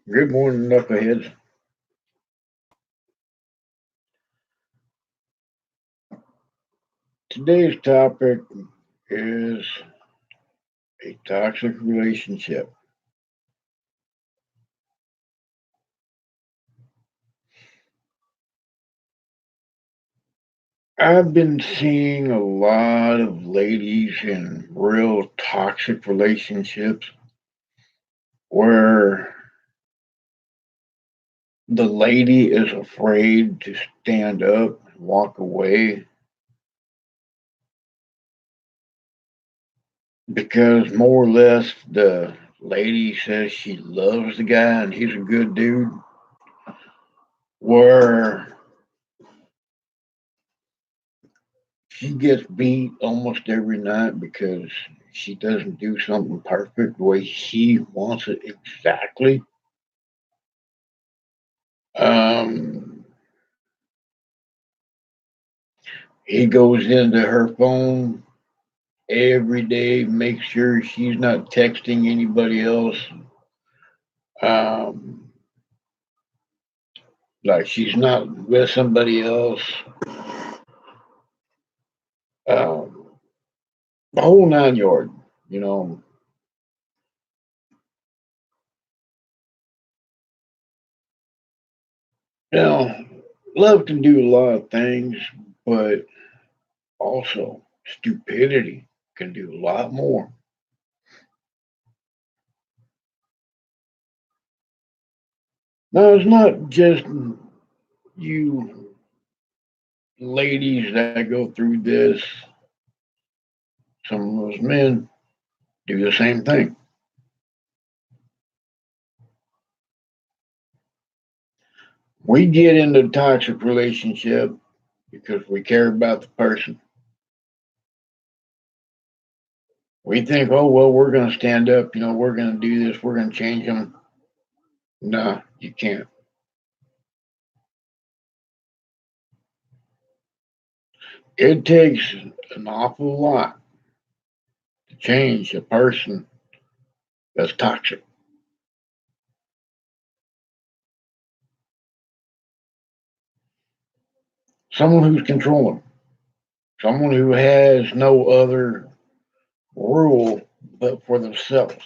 Good morning, knuckleheads. Today's topic is a toxic relationship. I've been seeing a lot of ladies in real toxic relationships where the lady is afraid to stand up and walk away because more or less the lady says she loves the guy and he's a good dude. Where she gets beat almost every night because she doesn't do something perfect the way he wants it exactly. Um, he goes into her phone every day, makes sure she's not texting anybody else. Um, like she's not with somebody else. Um, the whole 9 yard, you know. Now, love can do a lot of things, but also stupidity can do a lot more. Now, it's not just you ladies that go through this. Some of us men do the same thing. We get into a toxic relationship because we care about the person. We think, oh, well, we're going to stand up, we're going to do this, we're going to change them. No, you can't. It takes an awful lot to change a person that's toxic. Someone who's controlling, someone who has no other rule but for themselves.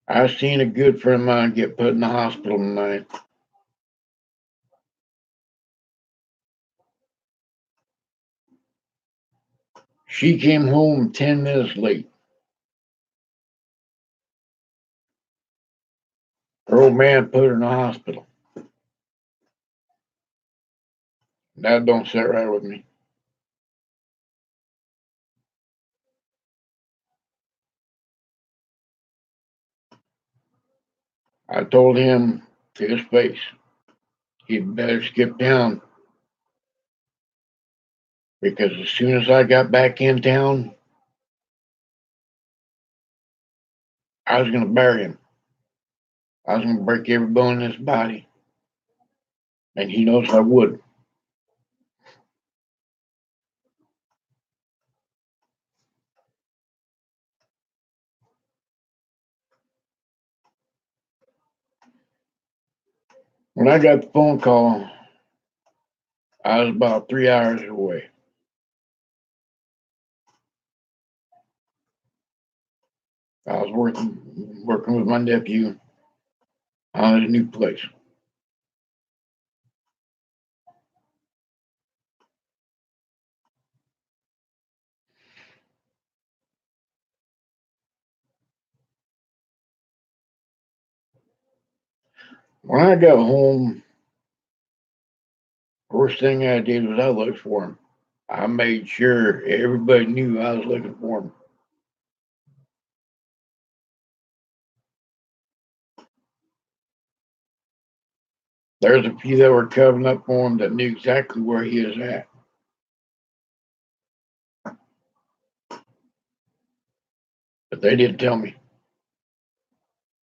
I seen a good friend of mine get put in the hospital tonight. She came home 10 minutes late. Her old man put her in the hospital. That don't sit right with me. I told him to his face, he'd better skip town because as soon as I got back in town, I was going to bury him. I was going to break every bone in his body. And he knows I would. When I got the phone call, I was about 3 hours away. I was working with my nephew on his new place. When I got home, first thing I did was I looked for him. I made sure everybody knew I was looking for him. There's a few that were covering up for him that knew exactly where he was at. but they didn't tell me.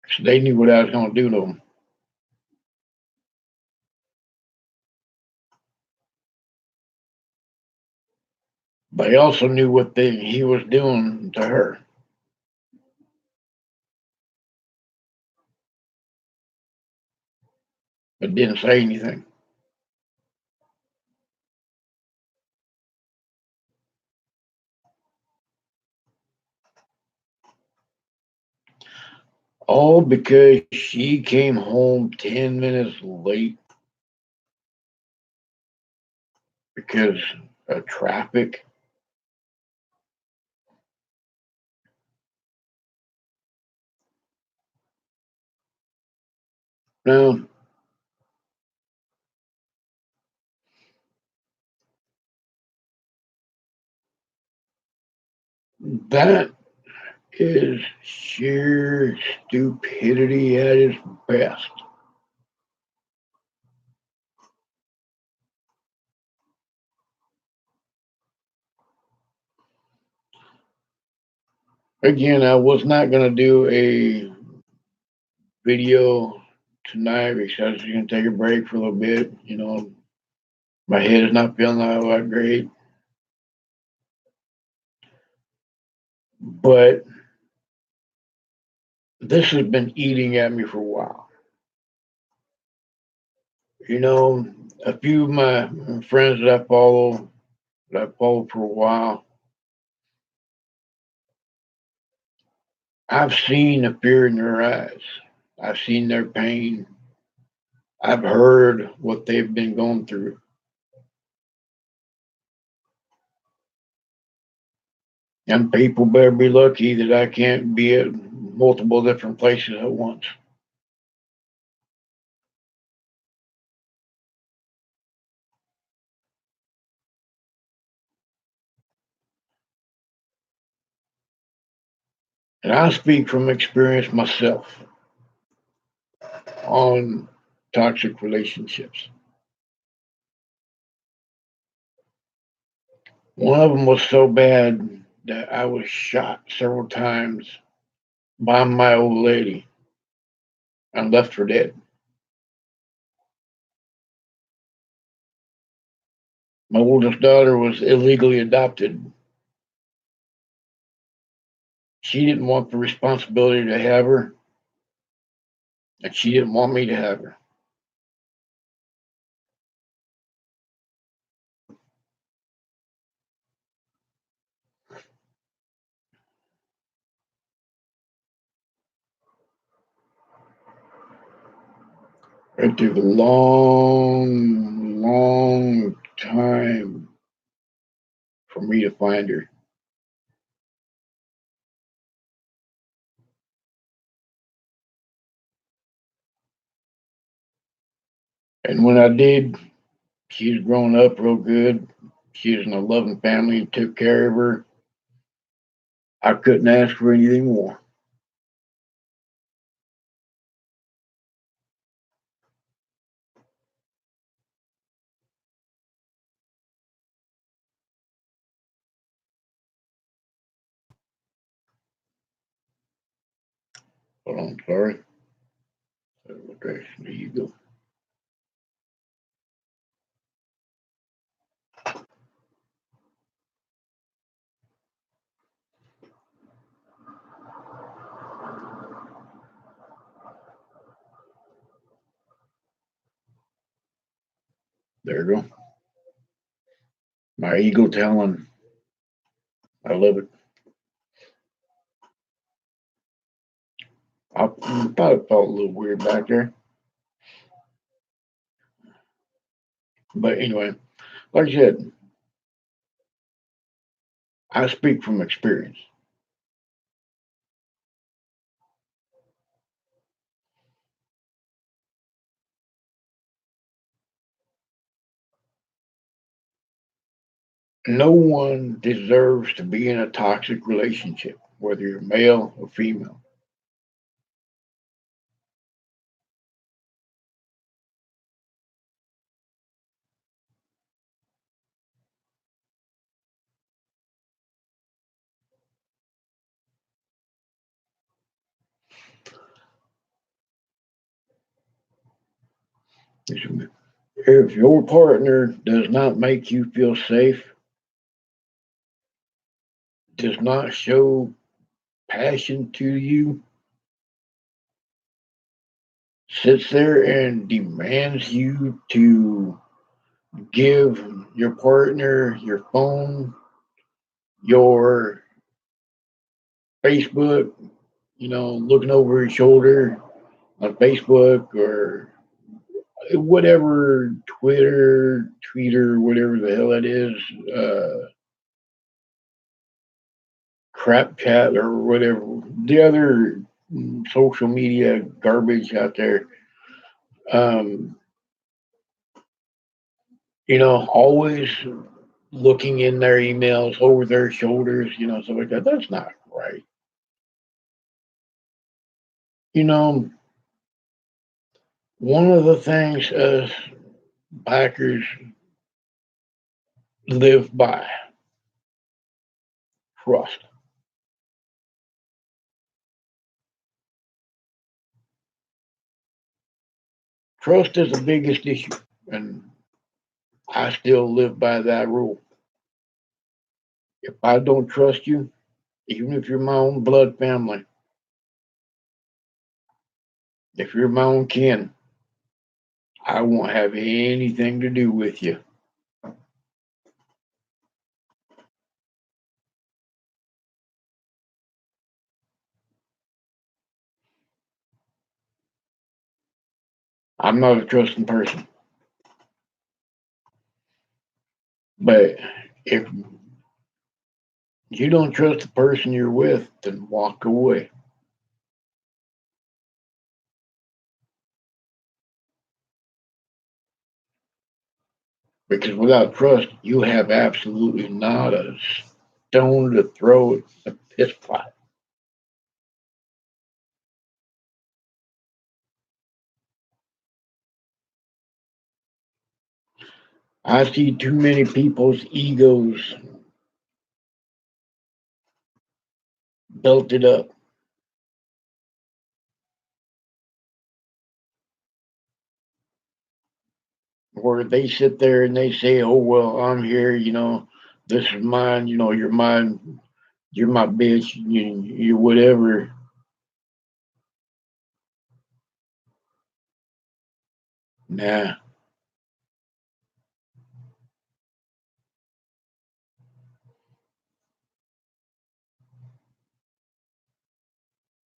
So they knew what I was going to do to them. But he also knew what he was doing to her. But didn't say anything. All because she came home 10 minutes late because of traffic. Now, that is sheer stupidity at its best. Again, I was not going to do a video tonight because I was going to take a break for a little bit. You know, my head is not feeling all that great. But this has been eating at me for a while. You know, a few of my friends that I followed for a while, I've seen the fear in their eyes. I've seen their pain. I've heard what they've been going through. And people better be lucky that I can't be at multiple different places at once. And I speak from experience myself on toxic relationships. One of them was so bad that I was shot several times by my old lady and left for dead. My oldest daughter was illegally adopted. She didn't want the responsibility to have her, and she didn't want me to have her. It took a long, long time for me to find her. And when I did, she's grown up real good. She's in a loving family and took care of her. I couldn't ask for anything more. Hold on, sorry. Okay, there you go. There you go. My ego talent. I love it. I thought it felt a little weird back there. But anyway, like I said, I speak from experience. No one deserves to be in a toxic relationship, whether you're male or female. If your partner does not make you feel safe, does not show passion to you, sits there and demands you to give your partner your phone, your Facebook, looking over his shoulder on Facebook or whatever, Twitter, whatever the hell it is, crap chat or whatever, the other social media garbage out there. Um, always looking in their emails over their shoulders, stuff like that. That's not right. You know, one of the things us backers live by trust. Trust is the biggest issue, and I still live by that rule. If I don't trust you, even if you're my own blood family, if you're my own kin, I won't have anything to do with you. I'm not a trusting person. But if you don't trust the person you're with, then walk away. Because without trust, you have absolutely not a stone to throw at a piss pot. I see too many people's egos belted up where they sit there and they say, "Oh well, I'm here. This is mine. You're mine. You're my bitch. You whatever." Nah,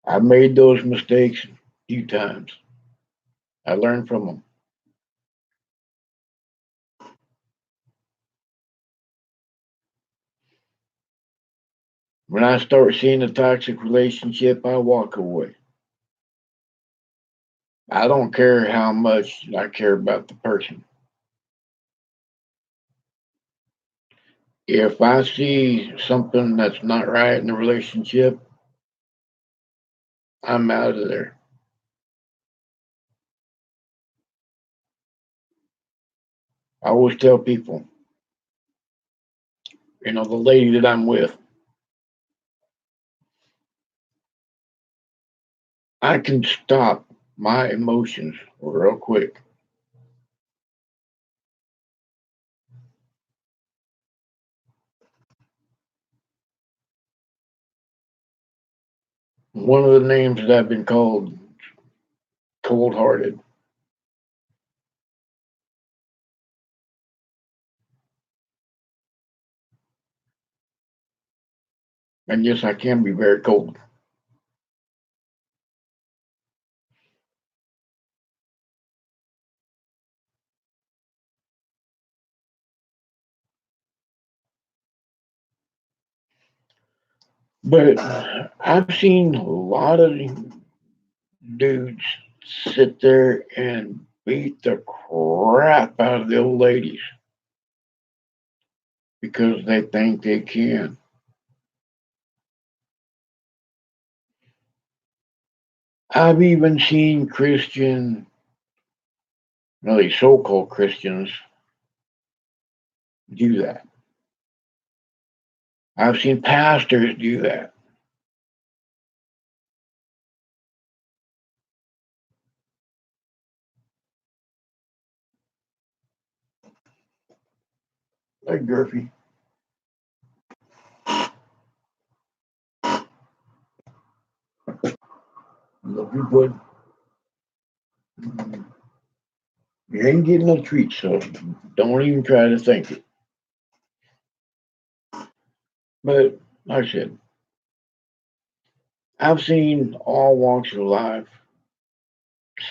I made those mistakes a few times. I learned from them. When I start seeing a toxic relationship, I walk away. I don't care how much I care about the person. If I see something that's not right in the relationship, I'm out of there. I always tell people, the lady that I'm with, I can stop my emotions real quick. One of the names that I've been called, cold hearted. And yes, I can be very cold. But I've seen a lot of dudes sit there and beat the crap out of the old ladies because they think they can. I've even seen really so called Christians, do that. I've seen pastors do that. Hey, Gurphy. Love you, bud. You ain't getting no treats, so don't even try to think it. But like I said, I've seen all walks of life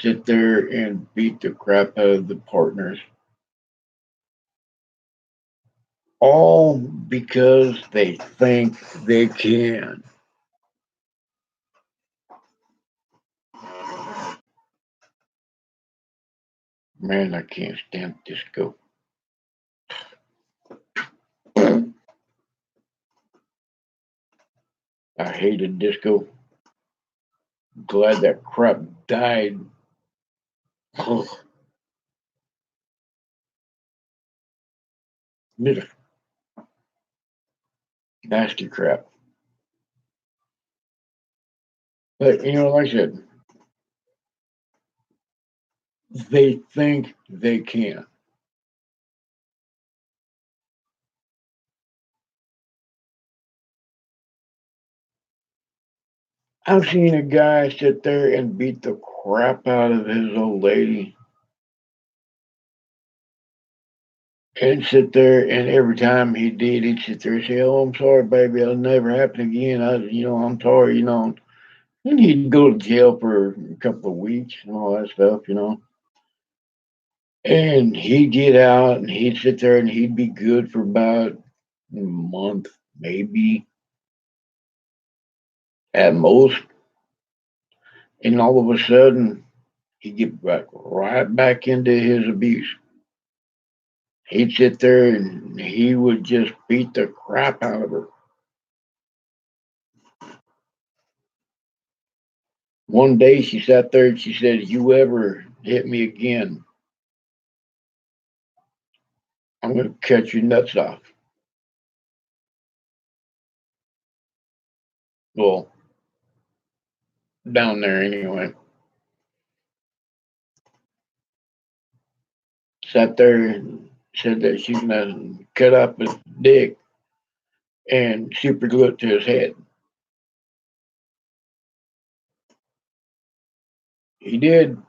sit there and beat the crap out of the partners, all because they think they can. Man, I can't stand disco. I hated disco. Glad that crap died. Ugh, nasty crap. But like I said, they think they can. I've seen a guy sit there and beat the crap out of his old lady and sit there, and every time he did, he'd sit there and say, "Oh, I'm sorry, baby. It'll never happen again. I'm sorry. And he'd go to jail for a couple of weeks and all that stuff. And he'd get out and he'd sit there and he'd be good for about a month, maybe at most. And all of a sudden, he'd get right back into his abuse. He'd sit there and he would just beat the crap out of her. One day she sat there and she said, "You ever hit me again, I'm going to cut your nuts off." Well, down there anyway. Sat there and said that she's going to cut up his dick and super glue it to his head. He did.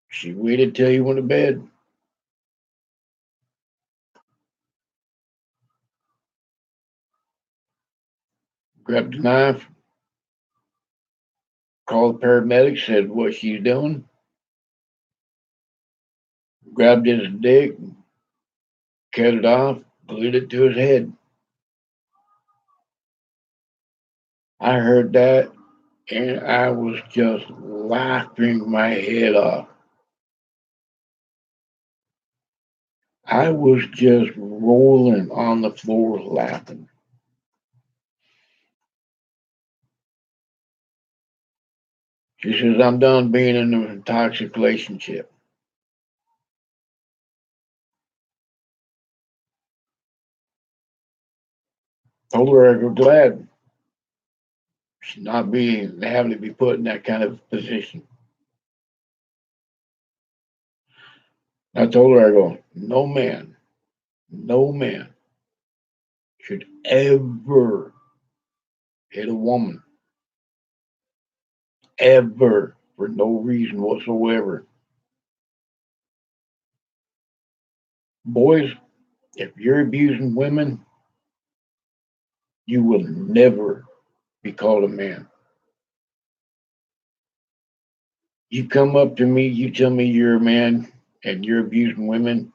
She waited till he went to bed, grabbed a knife, called the paramedics, said what she's doing, grabbed his dick, cut it off, glued it to his head. I heard that and I was just laughing my head off. I was just rolling on the floor laughing. She says, "I'm done being in a toxic relationship." Told her I was glad she's not being having to be put in that kind of position. I told her, I go, no man should ever hit a woman, ever, for no reason whatsoever. Boys, if you're abusing women, you will never be called a man. You come up to me, you tell me you're a man and you're abusing women,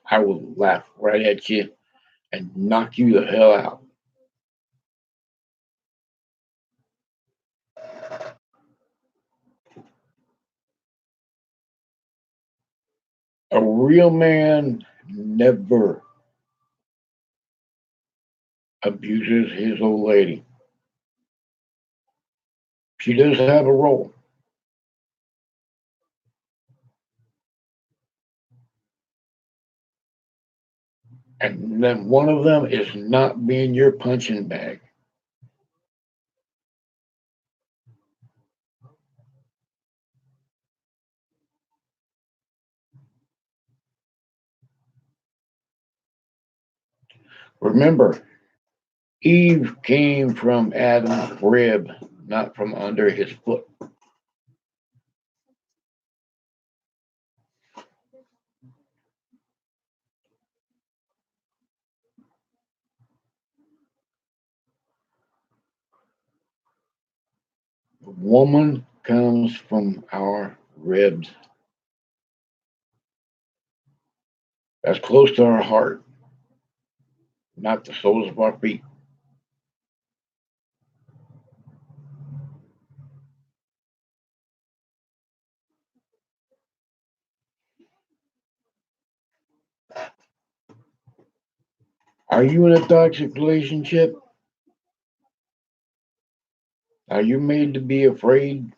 I will laugh right at you and knock you the hell out. A real man never abuses his old lady. She does have a role, and then one of them is not being your punching bag. Remember, Eve came from Adam's rib, not from under his foot. Woman comes from our ribs. That's close to our heart, not the soles of our feet. Are you in a toxic relationship? Are you made to be afraid?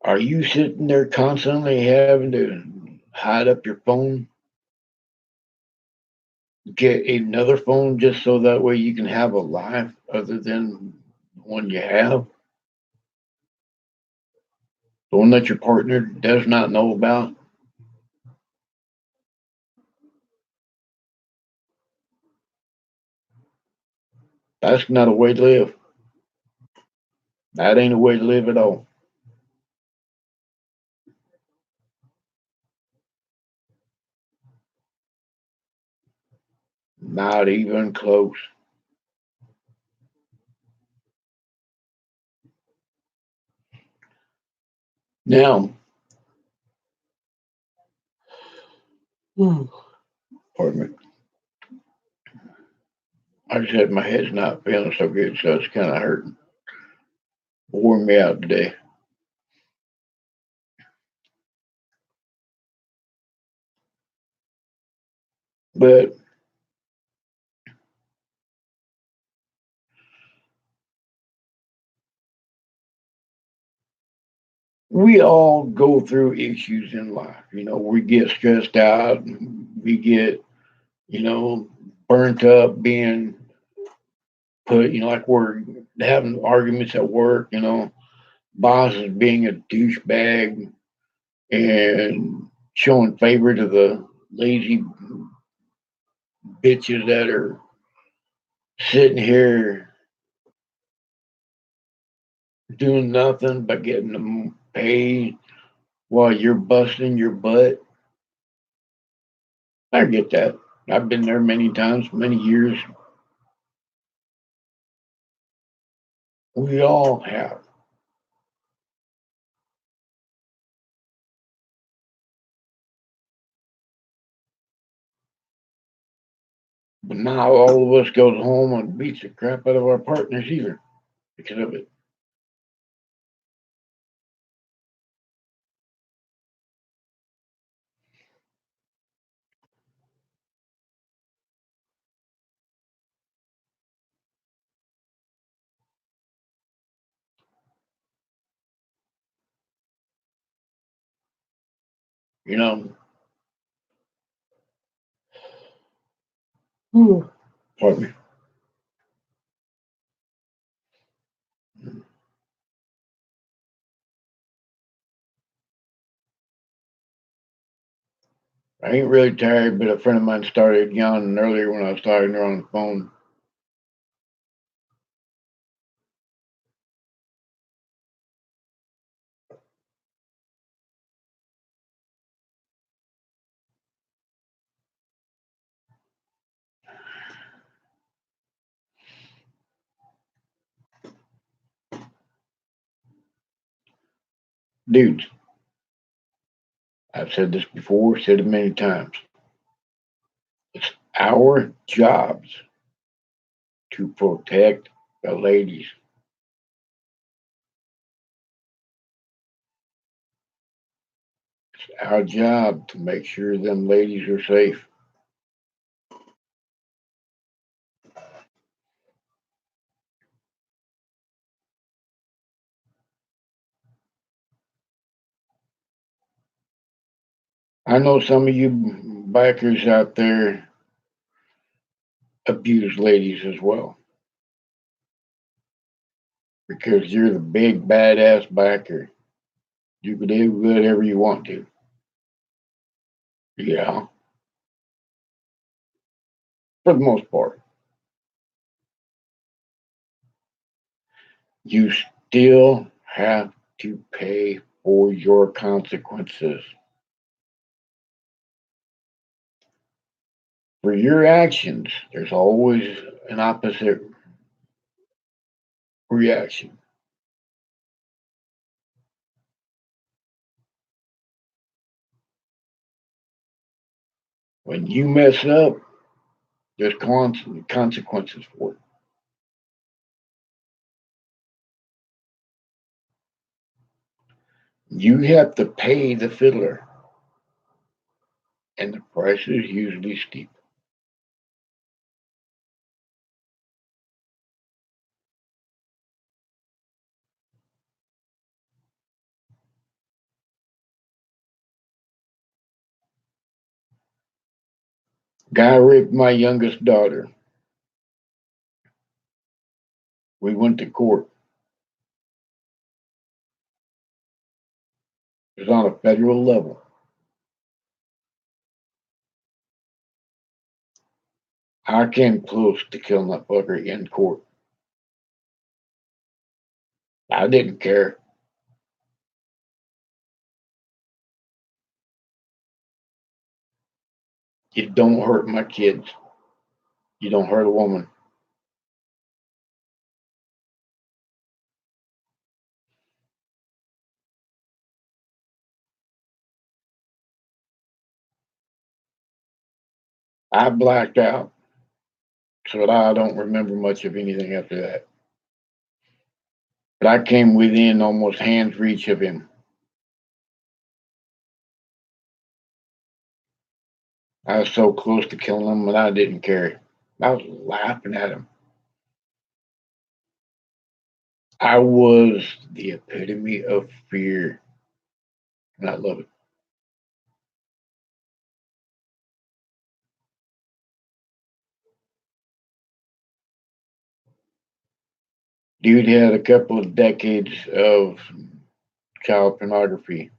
Are you sitting there constantly having to hide up your phone, get another phone just so that way you can have a life other than the one you have? The one that your partner does not know about? That's not a way to live. That ain't a way to live at all. Not even close. Now, pardon me. I just had my head's not feeling so good, so it's kind of hurting. Wore me out today. But we all go through issues in life. We get stressed out, we get, you know, burnt up being put, like we're having arguments at work, boss is being a douchebag and showing favor to the lazy bitches that are sitting here doing nothing but getting them paid while you're busting your butt. I get that. I've been there many times, many years. We all have. But not all of us goes home and beats the crap out of our partners either because of it. You know, pardon me. I ain't really tired, but a friend of mine started yawning earlier when I was talking to her on the phone. Dudes, I've said this before, said it many times. It's our jobs to protect the ladies. It's our job to make sure them ladies are safe. I know some of you bikers out there abuse ladies as well because you're the big badass biker. You can do whatever you want to. Yeah. for the most part. You still have to pay for your consequences. For your actions, there's always an opposite reaction. When you mess up, there's consequences for it. You have to pay the fiddler, and the price is usually steep. Guy raped my youngest daughter. We went to court. It was on a federal level. I came close to killing that fucker in court. I didn't care. You don't hurt my kids. You don't hurt a woman. I blacked out, so that I don't remember much of anything after that. But I came within almost hand's reach of him. I was so close to killing him, but I didn't care. I was laughing at him. I was the epitome of fear, and I love it. Dude had a couple of decades of child pornography.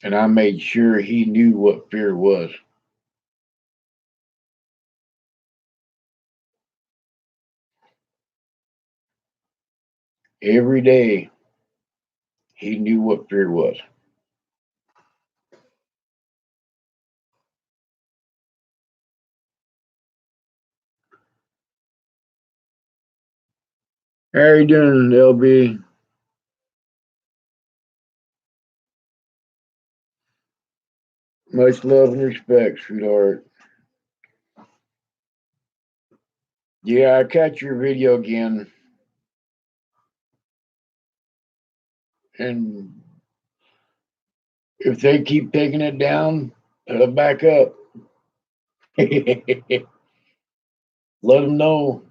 And I made sure he knew what fear was. Every day, he knew what fear was. How are you doing, LB? Much love and respect, sweetheart. Yeah, I catch your video again, and if they keep taking it down, put it back up. Let them know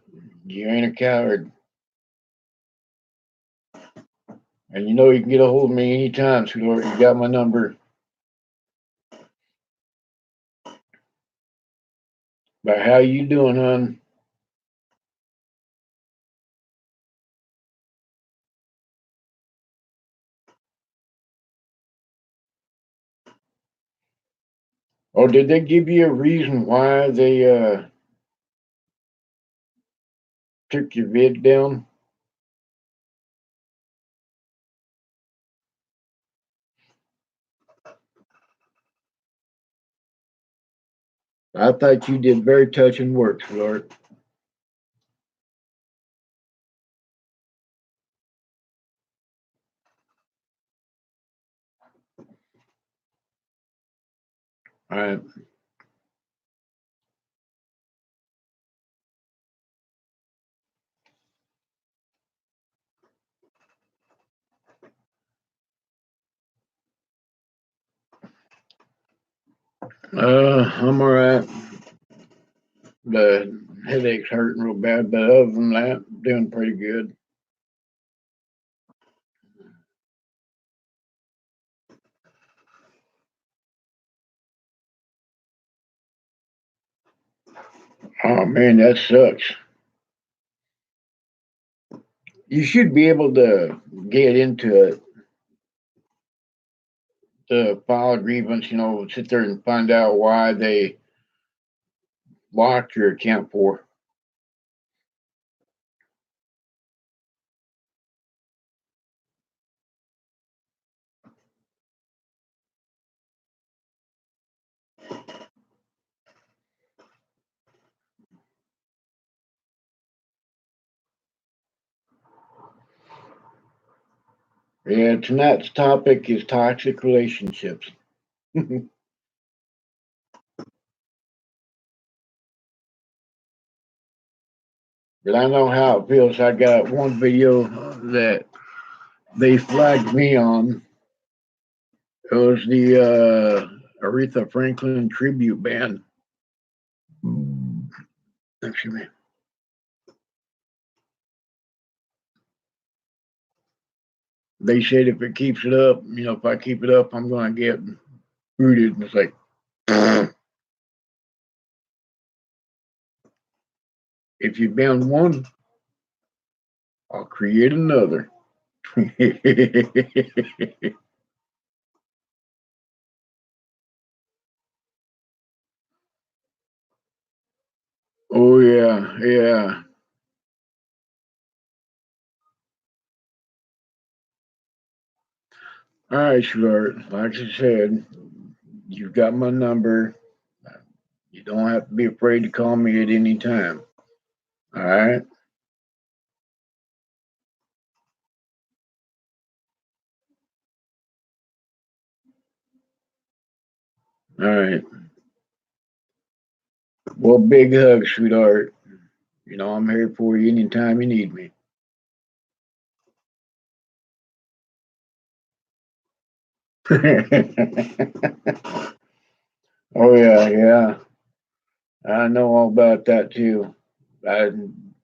you ain't a coward. And you know you can get a hold of me anytime, sweetheart. You got my number. But how you doing, hon? Oh, did they give you a reason why they took your vid down? I thought you did very touching work, sweetheart. All right. I'm all right. The headache's hurting real bad, but other than that, doing pretty good. Oh man, that sucks. You should be able to get into it to file a grievance, sit there and find out why they locked your account for. Yeah, tonight's topic is toxic relationships. But I know how it feels. I got one video that they flagged me on. It was the Aretha Franklin tribute band. Excuse me. They said if it keeps it up, if I keep it up, I'm going to get booted. And it's like, if you ban one, I'll create another. Oh yeah, yeah. All right, sweetheart. Like I said, you've got my number. You don't have to be afraid to call me at any time. All right. All right. Well, big hug, sweetheart. I'm here for you anytime you need me. Oh yeah, yeah. I know all about that too. A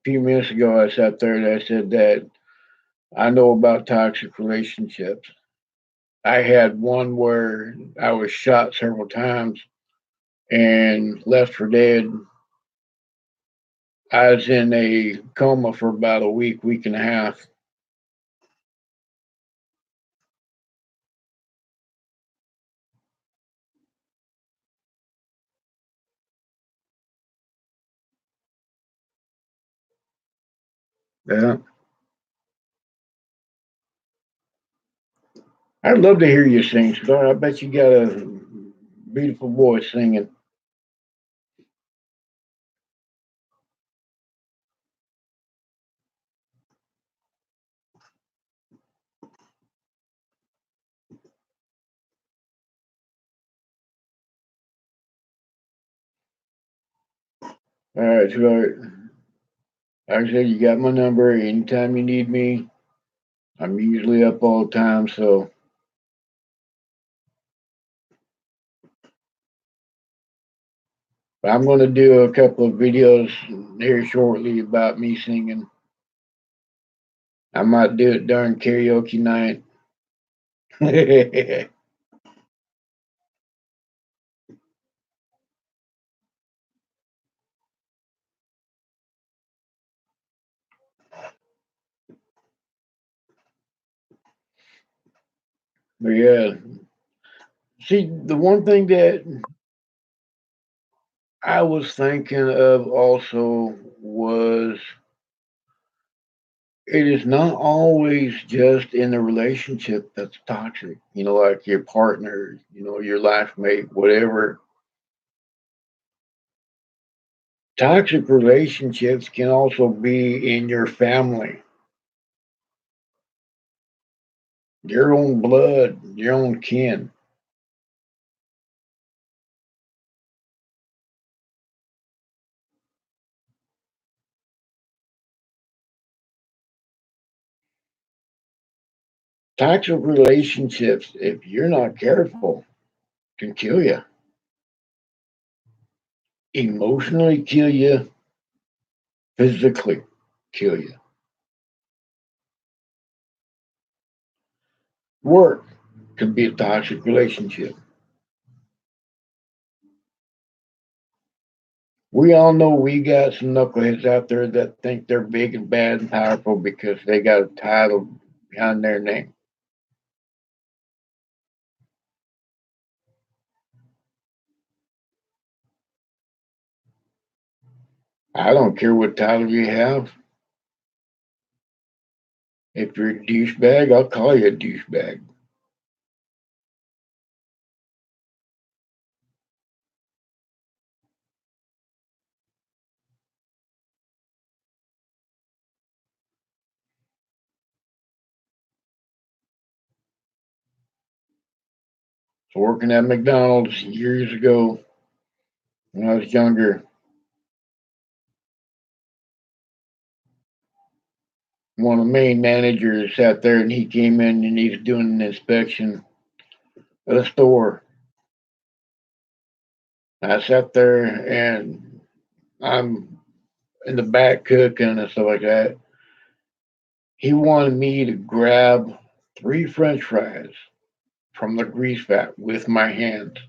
few minutes ago, I sat there and I said that I know about toxic relationships. I had one where I was shot several times and left for dead. I was in a coma for about a week and a half. Yeah. I'd love to hear you sing, Star. I bet you got a beautiful voice singing. All right, sweetheart. Like I said, you got my number. Anytime you need me, I'm usually up all the time. So I'm going to do a couple of videos here shortly about me singing. I might do it during karaoke night. But yeah, see, the one thing that I was thinking of also was it is not always just in the relationship that's toxic, like your partner, your life mate, whatever. Toxic relationships can also be in your family, your own blood, your own kin. Toxic relationships, if you're not careful, can kill you, emotionally kill you, physically kill you. Work can be a toxic relationship. We all know we got some knuckleheads out there that think they're big and bad and powerful because they got a title behind their name. I don't care what title you have. If you're a douchebag, I'll call you a douchebag. I was working at McDonald's years ago when I was younger. One of the main managers sat there and he came in and he was doing an inspection of the store. I sat there and I'm in the back cooking and stuff like that. He wanted me to grab three French fries from the grease vat with my hands.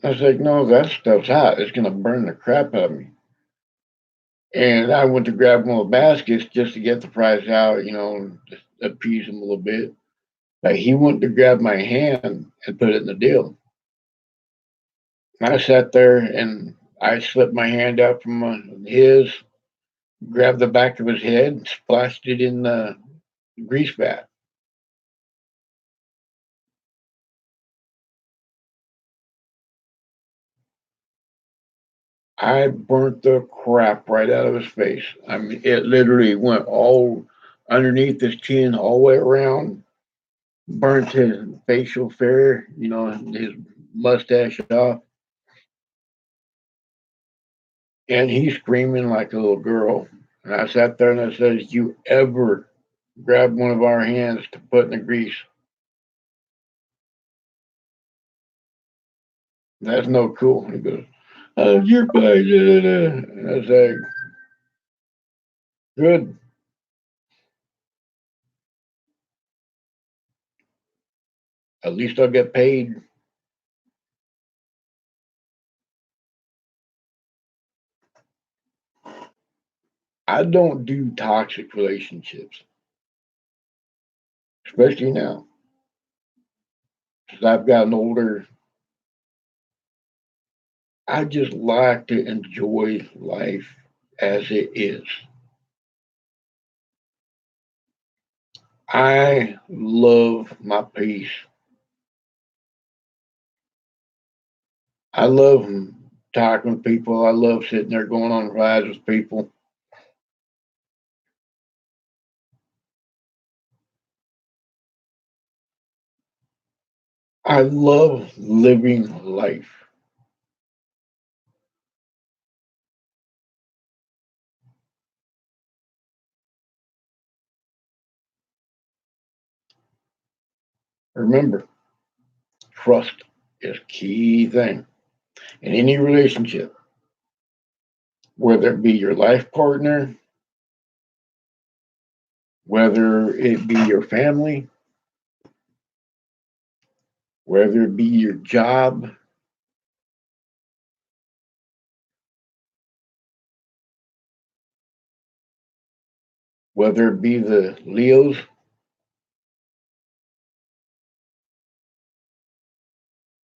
I was like, no, that stuff's hot. It's gonna burn the crap out of me. And I went to grab one of the baskets just to get the fries out, just appease him a little bit. But he went to grab my hand and put it in the deal. And I sat there and I slipped my hand out from his, grabbed the back of his head, splashed it in the grease vat. I burnt the crap right out of his face. I mean, it literally went all underneath his chin, all the way around, burnt his facial hair, his mustache off. And he's screaming like a little girl. And I sat there and I said, you ever grab one of our hands to put in the grease? That's no cool. He goes, you're fine. And I was like, good. At least I'll get paid. I don't do toxic relationships, especially now. As I've gotten older, I just like to enjoy life as it is. I love my peace. I love talking to people. I love sitting there going on rides with people. I love living life. Remember, trust is key thing in any relationship, whether it be your life partner, whether it be your family, whether it be your job, whether it be the Leos.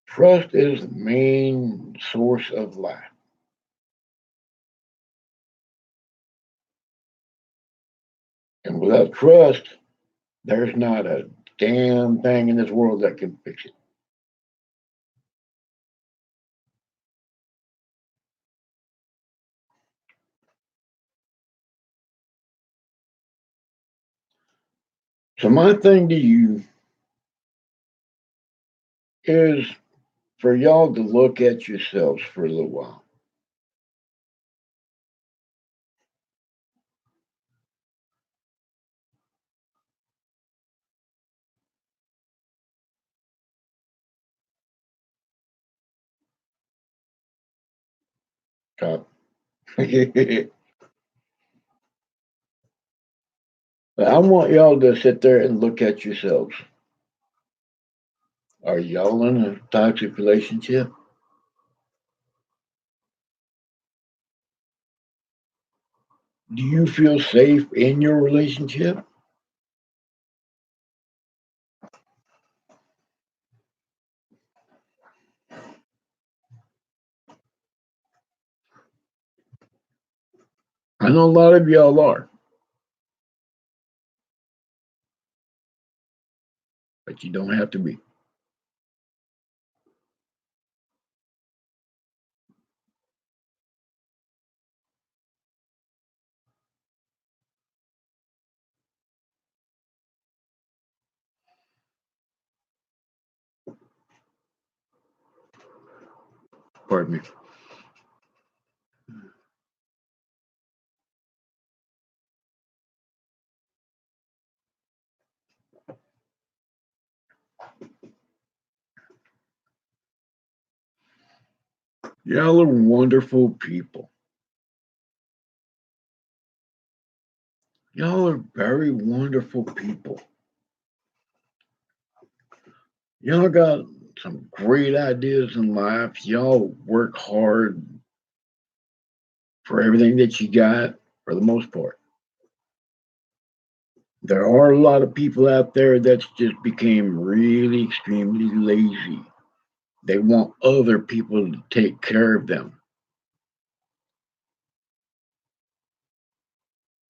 Trust is the main source of life. And without trust, there's not a damn thing in this world that can fix it. So my thing to you is for y'all to look at yourselves for a little while. Top. I want y'all to sit there and look at yourselves. Are y'all in a toxic relationship? Do you feel safe in your relationship? I know a lot of y'all are, but you don't have to be. Pardon me. Y'all are wonderful people. Y'all are very wonderful people. Y'all got some great ideas in life. Y'all work hard for everything that you got for the most part. There are a lot of people out there that's just became really extremely lazy. They want other people to take care of them.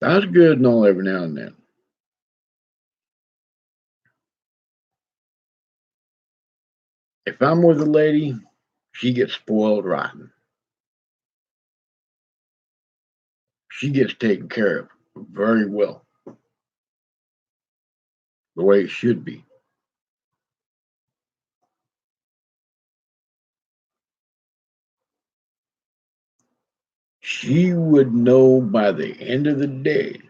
That's good and all every now and then. If I'm with a lady, she gets spoiled rotten. She gets taken care of very well, the way it should be. She would know by the end of the day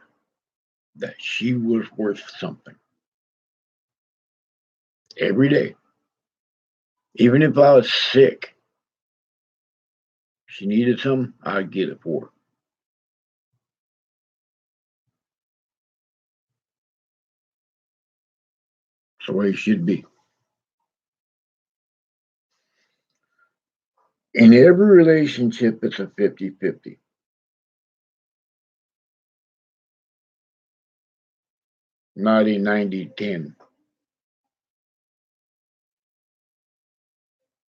that she was worth something every day. Even if I was sick, she needed something, I'd get it for her. It's the way it should be. In every relationship, it's a 50-50. Not a 90-10,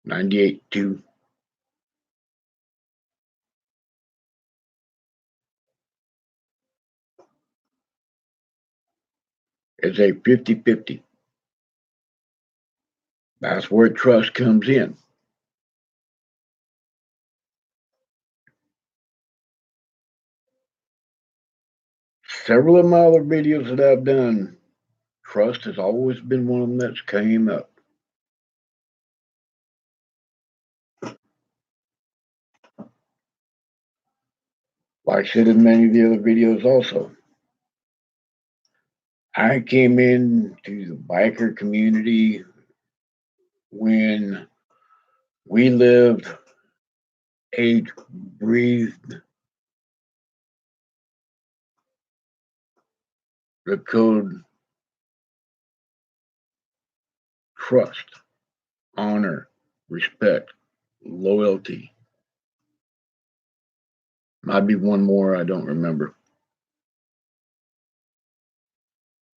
98-2. It's a 50-50. That's where trust comes in. Several of my other videos that I've done, trust has always been one of them that's came up. Like I said in many of the other videos also, I came into the biker community when we lived, ate, breathed the code trust, honor, respect, loyalty. Might be one more, I don't remember.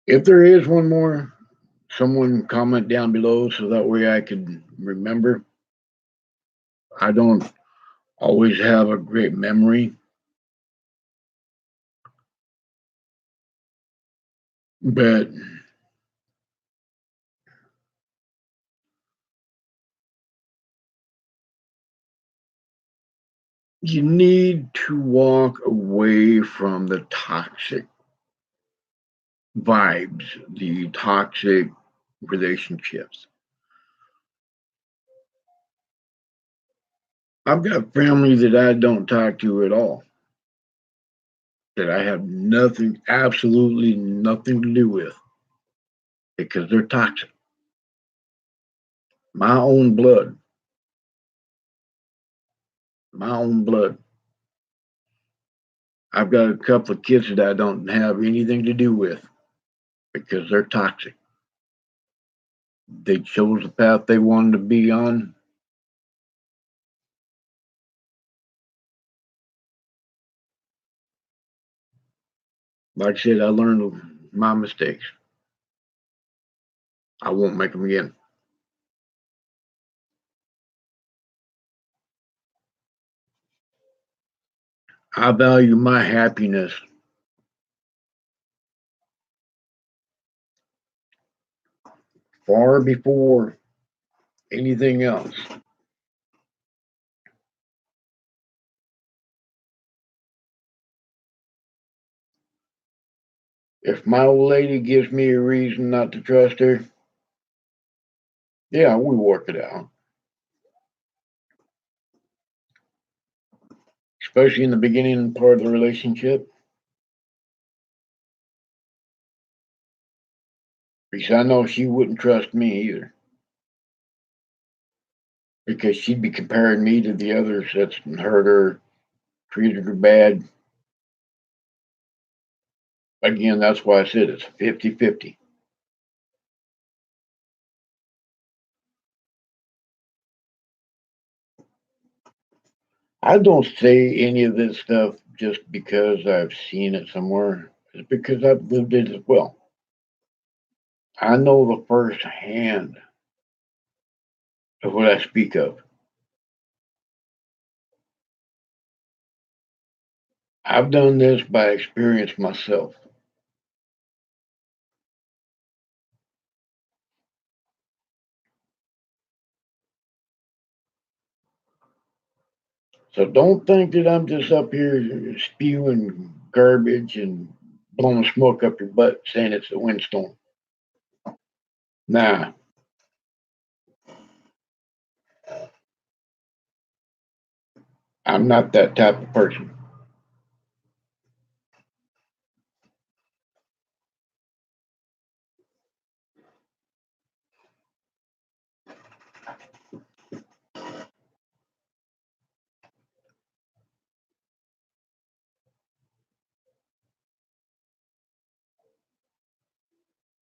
If there is one more, someone comment down below so that way I can remember. I don't always have a great memory, but you need to walk away from the toxic vibes, the toxic relationships. I've got family that I don't talk to at all, that I have nothing, absolutely nothing to do with because they're toxic. My own blood, my own blood. I've got a couple of kids that I don't have anything to do with because they're toxic. They chose the path they wanted to be on. Like I said, I learned my mistakes. I won't make them again. I value my happiness far before anything else. If my old lady gives me a reason not to trust her, yeah, we work it out. Especially in the beginning part of the relationship, because I know she wouldn't trust me either. Because she'd be comparing me to the others that's hurt her, treated her bad. Again, that's why I said it's 50-50. I don't say any of this stuff just because I've seen it somewhere. It's because I've lived it as well. I know the first hand of what I speak of. I've done this by experience myself. So don't think that I'm just up here spewing garbage and blowing smoke up your butt saying it's a windstorm. Nah, I'm not that type of person.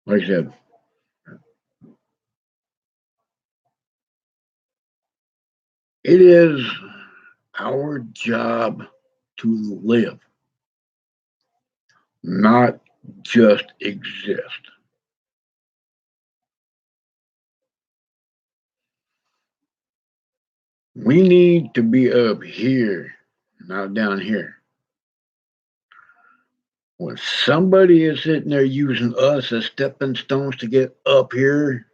Like I said, it is our job to live, not just exist. We need to be up here, not down here. When somebody is sitting there using us as stepping stones to get up here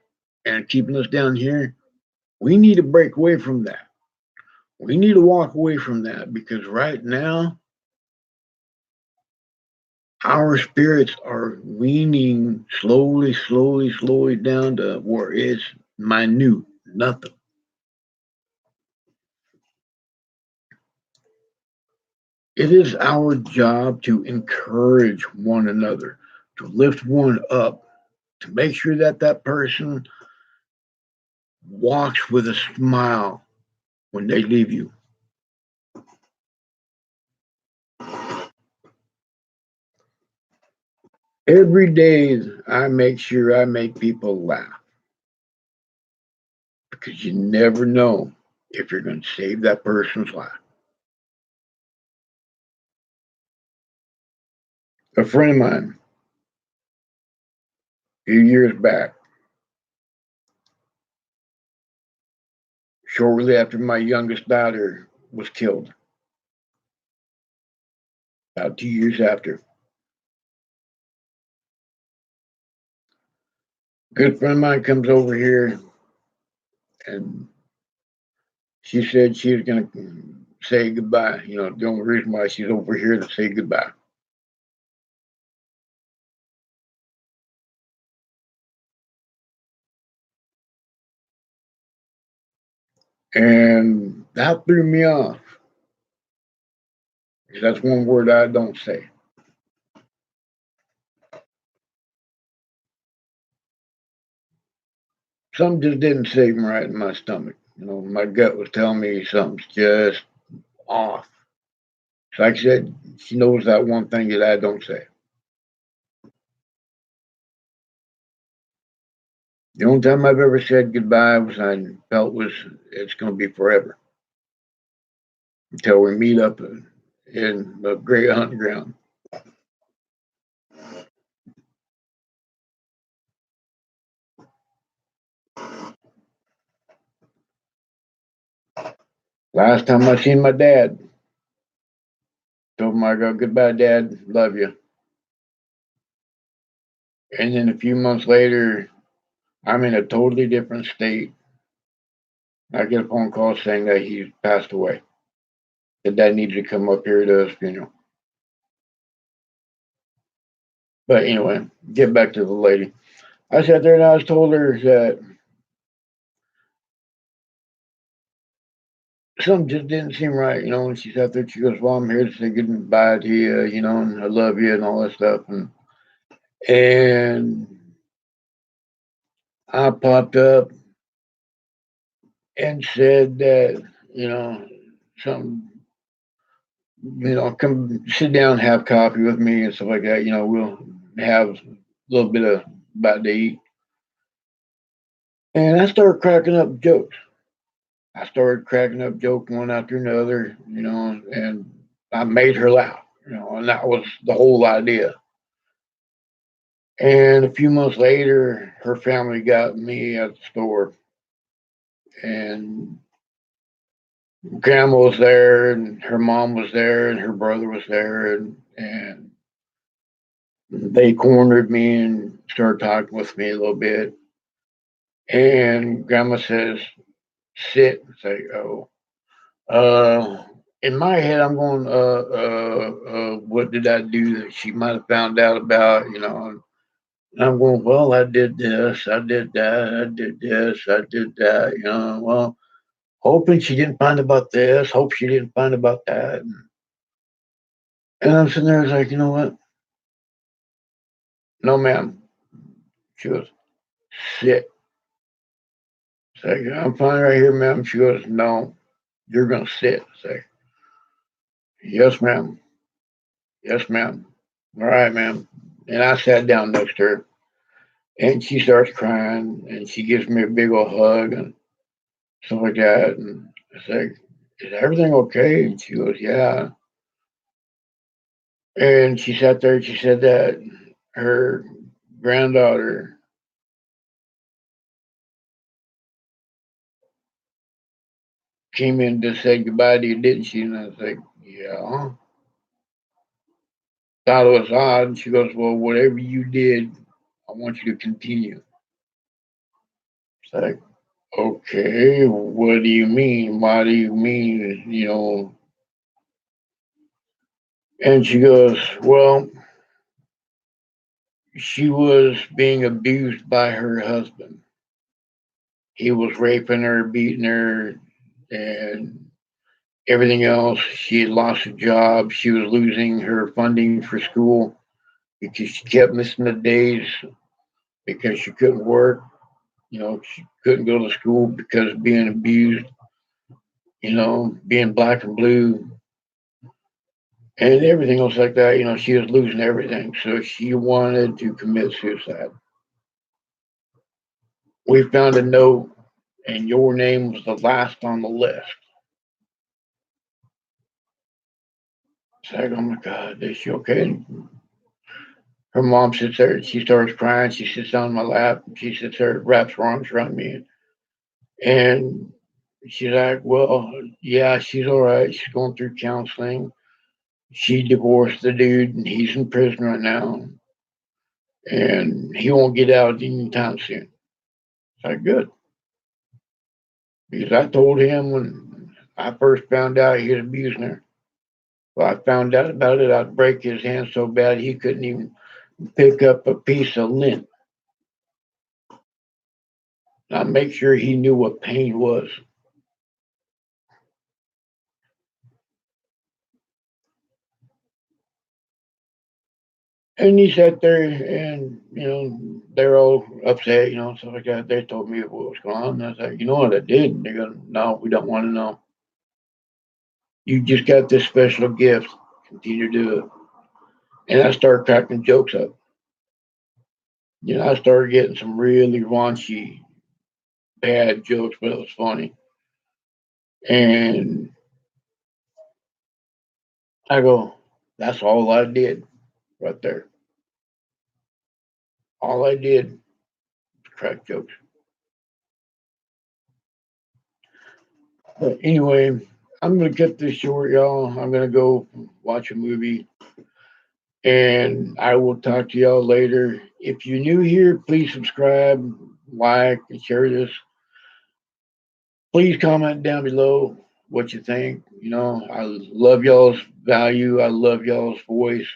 and keeping us down here, we need to break away from that. We need to walk away from that because right now, our spirits are weaning slowly, slowly, slowly down to where it's minute, nothing. It is our job to encourage one another, to lift one up, to make sure that that person walks with a smile when they leave you. Every day, I make sure I make people laugh because you never know if you're going to save that person's life. A friend of mine, a few years back, shortly after my youngest daughter was killed, about 2 years after, a good friend of mine comes over here and she said she was going to say goodbye. You know, the only reason why she's over here to say goodbye. And that threw me off. That's one word I don't say. Something just didn't sit right in my stomach. You know, my gut was telling me something's just off. So like I said, she knows that one thing that I don't say. The only time I've ever said goodbye was I felt was it's going to be forever until we meet up in the great hunting ground. Last time I seen my dad, told him, I go, goodbye, Dad. Love you. And then a few months later, I'm in a totally different state. I get a phone call saying that he's passed away. That Dad needed to come up here to his funeral. But anyway, get back to the lady. I sat there and I was told her that something just didn't seem right, and she sat there, she goes, well, I'm here to say goodbye to you, and I love you and all that stuff. And I popped up and said that, something, come sit down, have coffee with me and stuff like that. We'll have a little bit of about to eat. And I started cracking up jokes. I started cracking up jokes one after another, and I made her laugh, and that was the whole idea. And a few months later, her family got me at the store, and grandma was there, and her mom was there, and her brother was there, and they cornered me and started talking with me a little bit. And grandma says, sit. I say, oh. In my head, I'm going, what did I do that she might have found out about, And I'm going, well, I did this, I did that, I did this, I did that, Well, hoping she didn't find about this, hope she didn't find about that. And I'm sitting there, I was like, you know what? No, ma'am. She goes, sit. It's like, I'm fine right here, ma'am. She goes, no, you're going to sit. I say, yes, ma'am. Yes, ma'am. All right, ma'am. And I sat down next to her, and she starts crying, and she gives me a big old hug and stuff like that. And I say, is everything okay? And she goes, yeah. And she sat there and she said that her granddaughter came in to say goodbye to you, didn't she? And I was like, yeah. Thought it was odd. And she goes, well, whatever you did, I want you to continue. It's like, okay, what do you mean? Why do you mean, And she goes, well, she was being abused by her husband. He was raping her, beating her, and everything else. She had lost a job. She was losing her funding for school because she kept missing the days because she couldn't work. She couldn't go to school because of being abused, being black and blue and everything else like that. She was losing everything. So she wanted to commit suicide. We found a note, and your name was the last on the list. It's like, oh my God, is she okay? Her mom sits there and she starts crying. She sits on my lap. She sits there, wraps her arms around me. And she's like, well, yeah, she's all right. She's going through counseling. She divorced the dude and he's in prison right now. And he won't get out anytime soon. It's like, good. Because I told him when I first found out he was abusing her. Well, I found out about it, I'd break his hand so bad he couldn't even pick up a piece of lint. I make sure he knew what pain was. And he sat there and, they're all upset, stuff like that. They told me what was going on. And I was like, you know what I did? And they go, no, we don't want to know. You just got this special gift. Continue to do it. And I started cracking jokes up. I started getting some really raunchy, bad jokes, but it was funny. And I go, that's all I did right there. All I did was crack jokes. But anyway, I'm gonna cut this short, y'all. I'm gonna go watch a movie, and I will talk to y'all later. If you're new here, please subscribe, like, and share this. Please comment down below what you think. I love y'all's value. I love y'all's voice.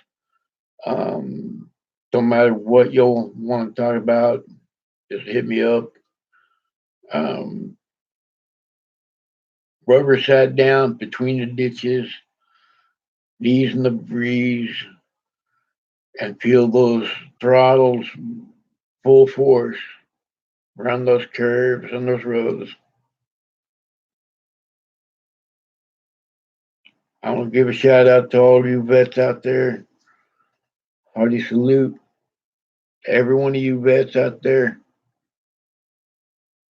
Um, don't matter what y'all want to talk about, just hit me up. Um, Rubber sat down between the ditches, knees in the breeze, and feel those throttles full force around those curves and those roads. I want to give a shout out to all you vets out there. Hearty salute to every one of you vets out there.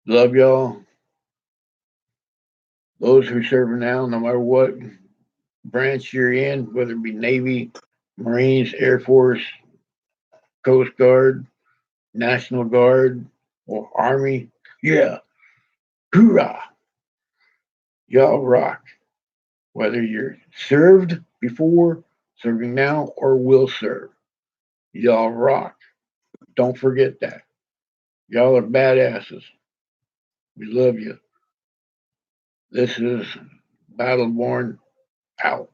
Love y'all. Those who are serving now, no matter what branch you're in, whether it be Navy, Marines, Air Force, Coast Guard, National Guard, or Army. Yeah, hoorah! Y'all rock. Whether you're served before, serving now, or will serve, y'all rock. Don't forget that. Y'all are badasses. We love you. This is Battleborn out.